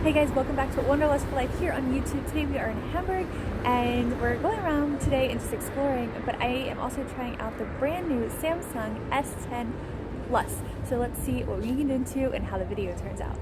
Hey guys, welcome back to Wanderlust for Life here on YouTube. Today we are in Hamburg and we're going around today and just exploring, but I am also trying out the brand new Samsung S10 Plus. So let's see what we can get into and how the video turns out.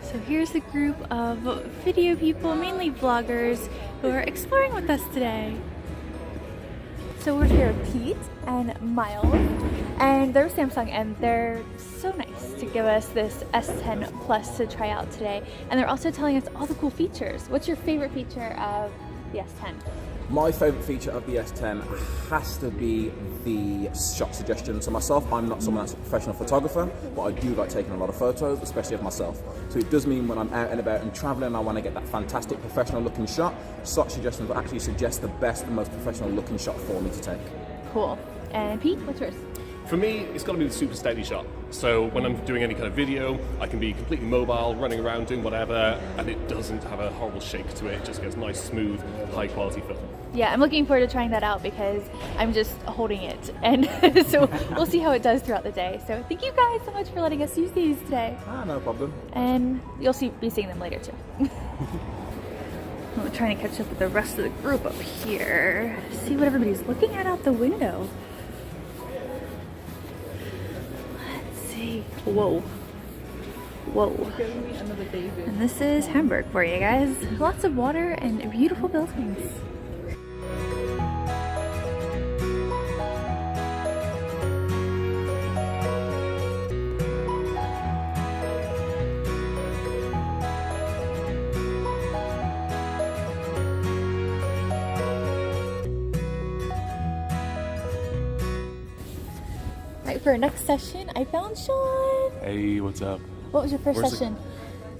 So here's the group of video people, mainly vloggers, who are exploring with us today. So we're here with Pete and Miles, and they're Samsung, and they're so nice to give us this S10 Plus to try out today. And they're also telling us all the cool features. What's your favorite feature of the S10? My favourite feature of the S10 has to be the shot suggestion. So myself, I'm not someone that's a professional photographer, but I do like taking a lot of photos, especially of myself. So it does mean when I'm out and about and travelling and I want to get that fantastic professional looking shot, shot suggestions will actually suggest the best and most professional looking shot for me to take. Cool. And Pete, what's yours? For me, it's got to be the super steady shot. So when I'm doing any kind of video, I can be completely mobile, running around, doing whatever, and it doesn't have a horrible shake to it. It just gets nice, smooth, high quality film. Yeah, I'm looking forward to trying that out because I'm just holding it, and so we'll see how it does throughout the day. So thank you guys so much for letting us use these today. No problem. And you'll be seeing them later too. I'm trying to catch up with the rest of the group up here. See what everybody's looking at out the window. Let's see. Whoa. Whoa. And this is Hamburg for you guys. Lots of water and beautiful buildings. For our next session, I found Sean. Hey, what's up? What was your first session?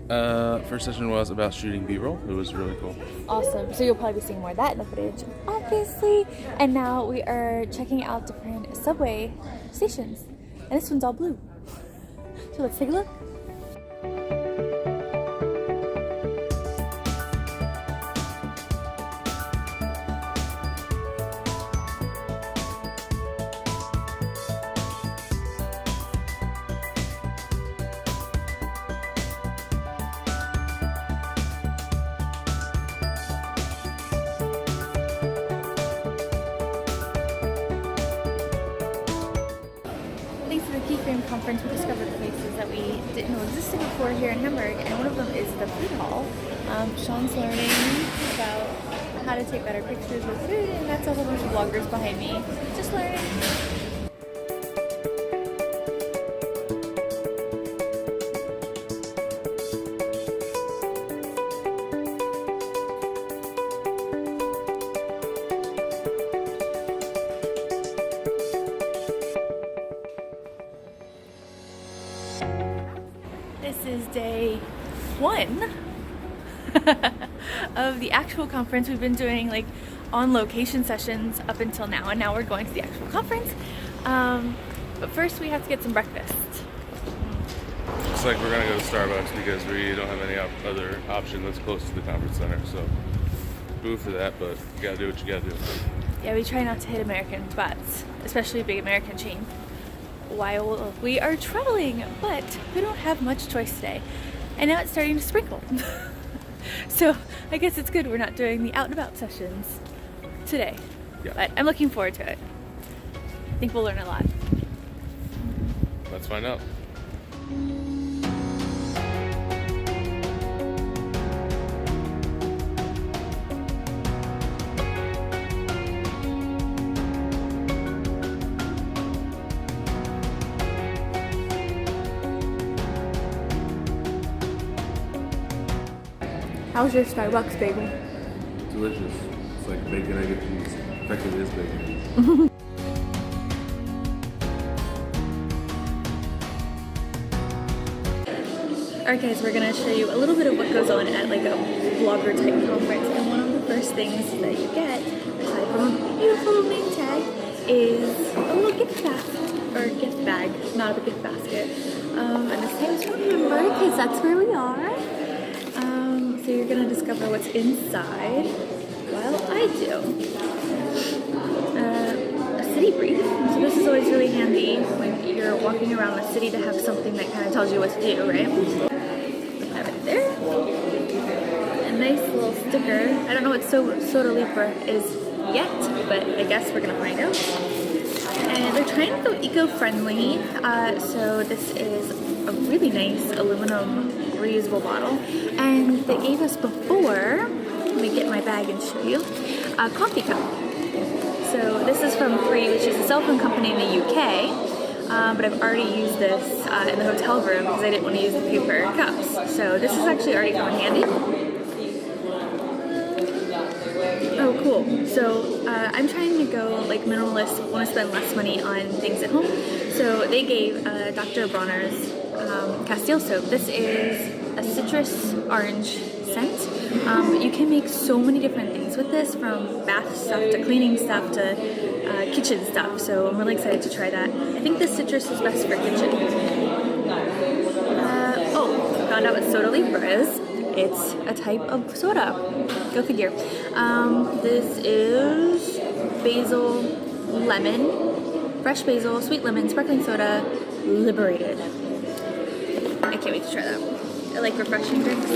First session was about shooting B-roll. It was really cool. Awesome. So you'll probably be seeing more of that in the footage, obviously. And now we are checking out different subway stations. And this one's all blue. So let's take a look. Thanks to the KEYFRAME conference, we discovered places that we didn't know existed before here in Hamburg, and one of them is the food hall. Sean's learning about how to take better pictures with food, and that's a whole bunch of vloggers behind me just learning. This is day one of the actual conference. We've been doing like on location sessions up until now, and now we're going to the actual conference. But first we have to get some breakfast. Looks like we're gonna go to Starbucks because we don't have any other option that's close to the conference center. So, boo for that, but you gotta do what you gotta do. Yeah, we try not to hit American spots, especially a big American chain, while we are traveling, but we don't have much choice today. And now it's starting to sprinkle. So I guess it's good we're not doing the out and about sessions today. Yeah. But I'm looking forward to it. I think we'll learn a lot. Let's find out. How's your Starbucks bagel? Delicious. It's like bacon, egg, and cheese. Effectively, it's bacon. Alright guys, we're gonna show you a little bit of what goes on at like a vlogger type conference, and one of the first things that you get, aside from a beautiful name tag, is a little gift basket, or gift bag, not a gift basket. And this is from Hamburg, because that's where we are. So you're gonna discover what's inside while I do. A city brief. So this is always really handy when you're walking around the city to have something that kind of tells you what to do, right? Have it there. A nice little sticker. I don't know what Sorelle Amore is yet, but I guess we're gonna find out. And they're trying to go eco-friendly, so this is a really nice aluminum reusable bottle. And they gave us before, let me get my bag and show you, a coffee cup. So this is from Free, which is a cell phone company in the UK, but I've already used this in the hotel room because I didn't want to use the paper cups. So this is actually already come in handy. Oh, cool. So I'm trying to go like minimalist, want to spend less money on things at home. So they gave Dr. Bronner's Castile soap. This is a citrus orange scent. You can make so many different things with this, from bath stuff to cleaning stuff to kitchen stuff. So I'm really excited to try that. I think the citrus is best for kitchen. Found out what Sorelle Amore is. It's a type of soda. Go figure. This is basil, lemon, fresh basil, sweet lemon, sparkling soda, liberated. I can't wait to try that. I like refreshing drinks.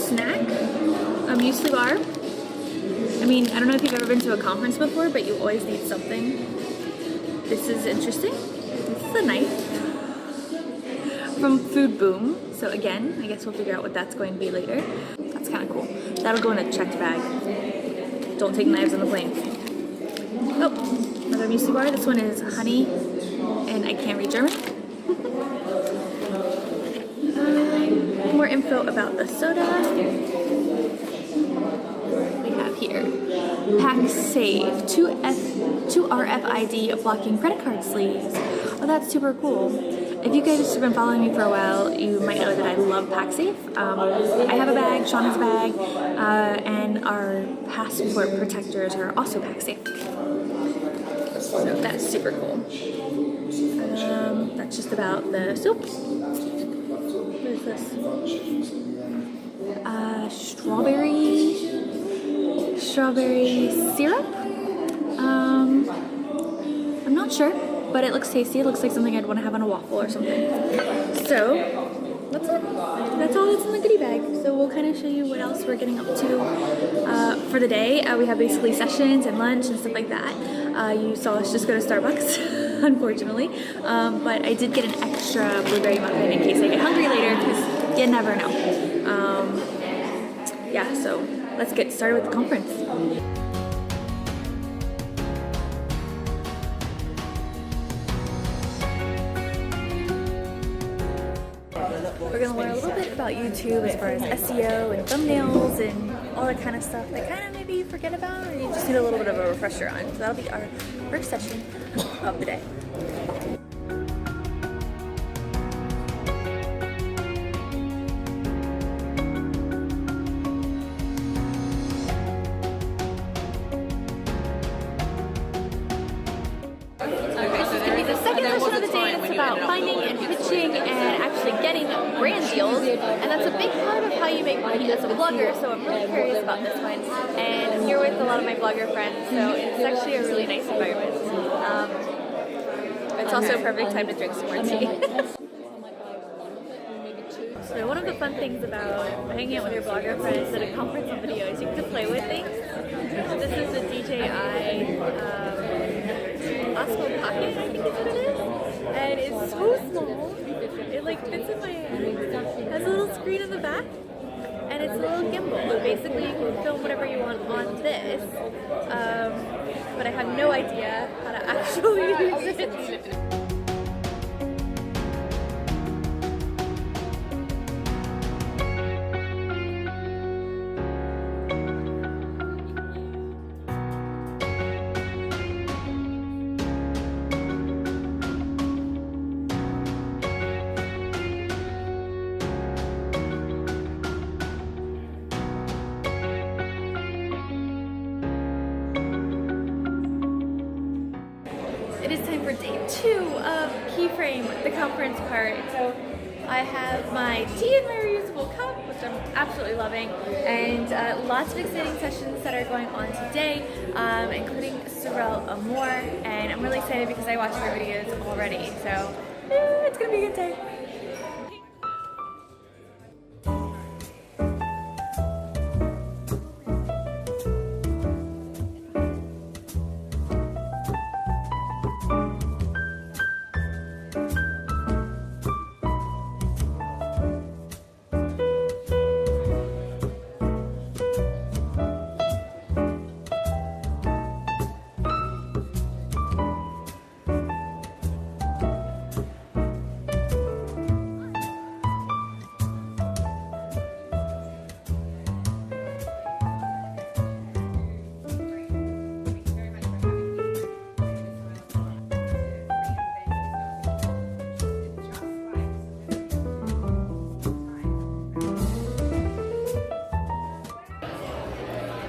Snack, muesli bar. I mean, I don't know if you've ever been to a conference before, but you always need something. This is interesting. This is a knife from Food Boom. So again, I guess we'll figure out what that's going to be later. That's kind of cool. That'll go in a checked bag. Don't take knives on the plane. Oh, another muesli bar. This one is honey, and I can't read German. More info about the soda. We have here Pack Save 2 RFID blocking credit card sleeves. Oh, that's super cool. If you guys have been following me for a while, you might know that I love PackSafe. I have a bag, Sean has a bag, and our passport protectors are also PackSafe. So that's super cool. That's just about the soap. What is this? Strawberry syrup? I'm not sure, but it looks tasty. It looks like something I'd want to have on a waffle or something. So, that's it. That's all that's in the goodie bag. So we'll kind of show you what else we're getting up to for the day. We have basically sessions and lunch and stuff like that. You saw us just go to Starbucks, unfortunately. But I did get an extra blueberry muffin in case I get hungry later, because you never know. Yeah, so let's get started with the conference. We're going to learn a little bit about YouTube as far as SEO and thumbnails and all that kind of stuff that kind of maybe you forget about, or you just need a little bit of a refresher on. So that'll be our first session of the day. About finding and pitching and actually getting brand deals, and that's a big part of how you make money as a blogger. So I'm really curious about this one, and I'm here with a lot of my blogger friends, so it's actually a really nice environment. It's also a perfect time to drink some more tea. So one of the fun things about hanging out with your blogger friends at a conference on video is you get to play with things. This is the DJI Osmo Pocket, I think is what it is. And it's so small, it like fits in my hand. It has a little screen in the back, and it's a little gimbal. So basically you can film whatever you want on this, but I have no idea how to actually use it. for day 2 of KEYFRAME, the conference part. So I have my tea in my reusable cup, which I'm absolutely loving, and lots of exciting sessions that are going on today, including Sorelle Amore, and I'm really excited because I watched her videos already, so it's gonna be a good day.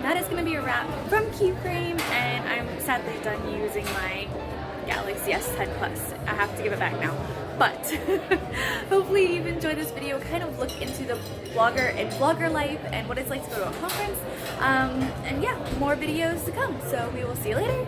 That is going to be a wrap from KEYFRAME, and I'm sadly done using my Galaxy S10 Plus. I have to give it back now. But hopefully you've enjoyed this video, kind of look into the blogger and vlogger life and what it's like to go to a conference. And yeah, more videos to come. So we will see you later.